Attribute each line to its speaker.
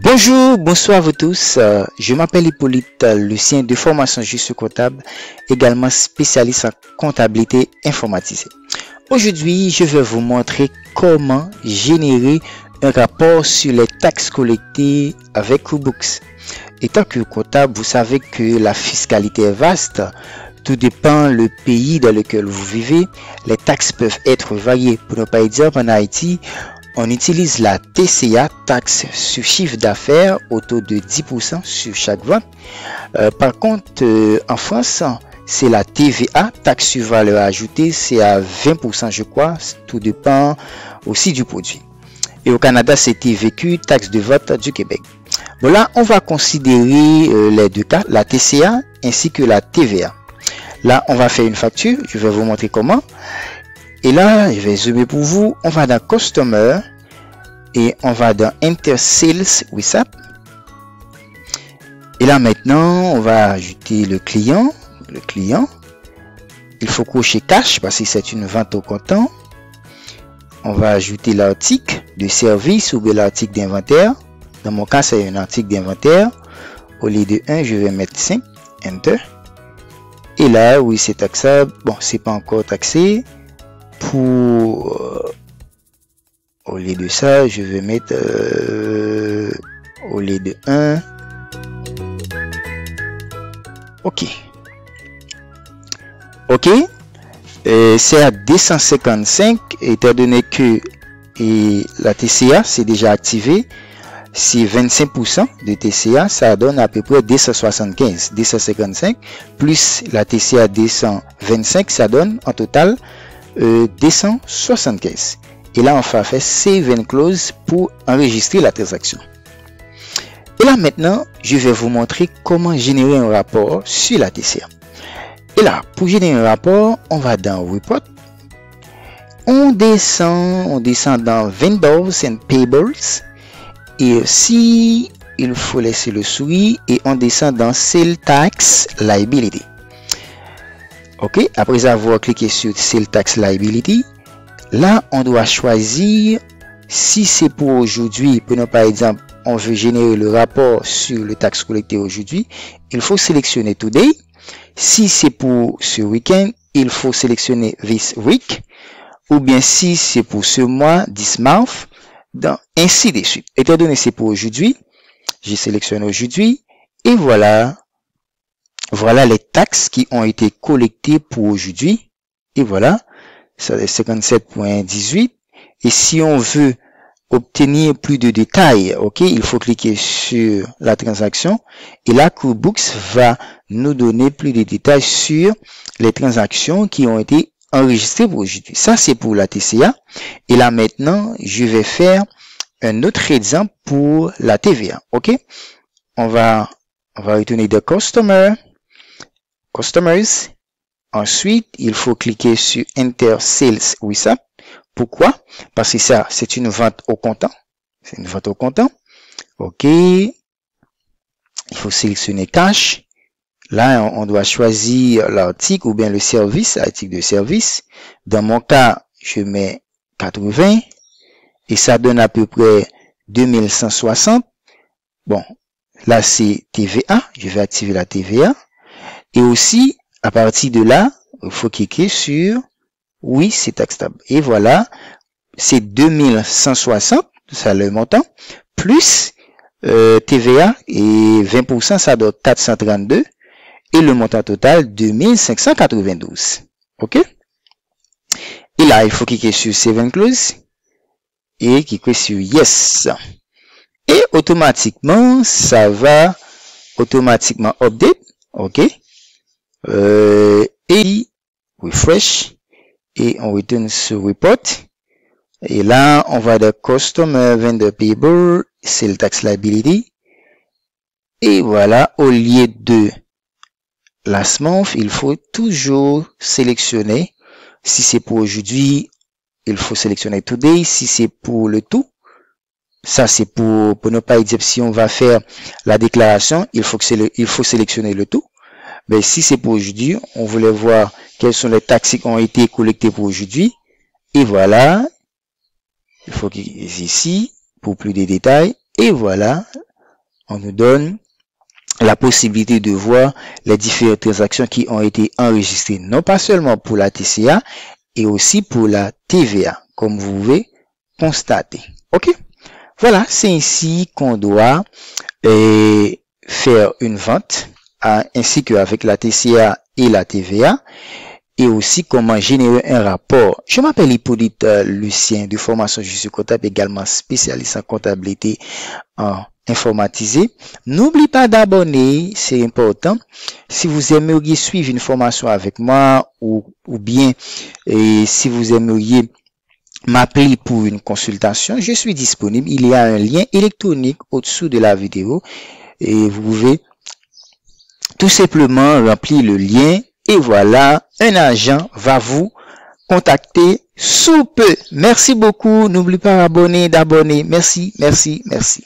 Speaker 1: Bonjour, bonsoir à vous tous. Je m'appelle Hippolyte Lucien de formation juste comptable, également spécialiste en comptabilité informatisée. Aujourd'hui, je vais vous montrer comment générer un rapport sur les taxes collectées avec QuickBooks. Étant que comptable, vous savez que la fiscalité est vaste. Tout dépend le pays dans lequel vous vivez. Les taxes peuvent être variées. Pour ne pas dire, en Haïti, on utilise la TCA, taxe sur chiffre d'affaires, au taux de 10% sur chaque vente. Par contre, en France, c'est la TVA, taxe sur valeur ajoutée, c'est à 20%, je crois. Tout dépend aussi du produit. Et au Canada, c'est TVQ, taxe de vente du Québec. Bon, là, on va considérer les deux cas, la TCA ainsi que la TVA. Là, on va faire une facture. Je vais vous montrer comment. Et là, je vais zoomer pour vous. On va dans Customer et on va dans Enter Sales WhatsApp. Et là, maintenant, on va ajouter le client. Il faut cocher cash parce que c'est une vente au comptant. On va ajouter l'article de service ou l'article d'inventaire. Dans mon cas, c'est un article d'inventaire. Au lieu de 1, je vais mettre 5. Enter. Et là, oui, c'est taxable. Bon, c'est pas encore taxé. Pour au lieu de ça, je vais mettre au lieu de 1. Ok. C'est à 255 étant donné que la TCA c'est déjà activé. C'est 25% de TCA, ça donne à peu près 275. 255 plus la TCA 225, ça donne en total 275. Et là, on va faire Save and Close pour enregistrer la transaction. Et là, maintenant, je vais vous montrer comment générer un rapport sur la TCA. Et là, pour générer un rapport, on va dans Report. On descend dans Vendors and Payables. Et aussi, il faut laisser le souris et on descend dans Sales Tax Liability. Ok, après avoir cliqué sur Sales Tax Liability, là, on doit choisir si c'est pour aujourd'hui. Prenons par exemple, on veut générer le rapport sur le taxe collecté aujourd'hui. Il faut sélectionner Today. Si c'est pour ce week-end, il faut sélectionner This Week. Ou bien si c'est pour ce mois, This Month. Ainsi de suite. Étant donné c'est pour aujourd'hui, j'ai sélectionné aujourd'hui. Et voilà les taxes qui ont été collectées pour aujourd'hui. Et voilà, ça est 57.18. Et si on veut obtenir plus de détails, ok, il faut cliquer sur la transaction. Et là, QuickBooks va nous donner plus de détails sur les transactions qui ont été enregistrées pour aujourd'hui. Ça, c'est pour la TCA. Et là, maintenant, je vais faire un autre exemple pour la TVA. Ok, on va retourner de Customers. Ensuite, il faut cliquer sur Enter Sales WhatsApp. Pourquoi? Parce que ça, c'est une vente au comptant. C'est une vente au comptant. Ok. Il faut sélectionner Cash. Là, on doit choisir l'article ou bien le service, article de service. Dans mon cas, je mets 80. Et ça donne à peu près 2160. Bon, là, c'est TVA. Je vais activer la TVA. Et aussi, à partir de là, il faut cliquer sur oui, c'est taxable. Et voilà, c'est 2160, ça le montant, plus TVA et 20%, ça donne 432. Et le montant total, 2592. OK? Et là, il faut cliquer sur Save and Close. Et cliquer sur Yes. Et automatiquement, ça va automatiquement update. OK? Et refresh. Et on retourne sur Report. Et là, on va de Customer Vendor Payable, c'est le Tax Liability. Et voilà, au lieu de Last Month, il faut toujours sélectionner. Si c'est pour aujourd'hui, il faut sélectionner Today. Si c'est pour le tout, ça c'est pour ne pas dire si on va faire la déclaration, il faut sélectionner le tout. Mais si c'est pour aujourd'hui, on voulait voir quelles sont les taxes qui ont été collectées pour aujourd'hui. Et voilà, il faut cliquer ici pour plus de détails. Et voilà on nous donne la possibilité de voir les différentes transactions qui ont été enregistrées, non pas seulement pour la TCA, et aussi pour la TVA, comme vous pouvez constater. OK? Voilà, c'est ainsi qu'on doit faire une vente, ainsi qu'avec la TCA et la TVA, et aussi comment générer un rapport. Je m'appelle Hippolyte Lucien, de formation je suis comptable, également spécialiste en comptabilité informatisée. N'oubliez pas d'abonner, c'est important. Si vous aimeriez suivre une formation avec moi ou bien si vous aimeriez m'appeler pour une consultation, je suis disponible. Il y a un lien électronique au-dessous de la vidéo et vous pouvez tout simplement remplir le lien et voilà, un agent va vous contacter sous peu. Merci beaucoup. N'oubliez pas d'abonner. Merci, merci, merci.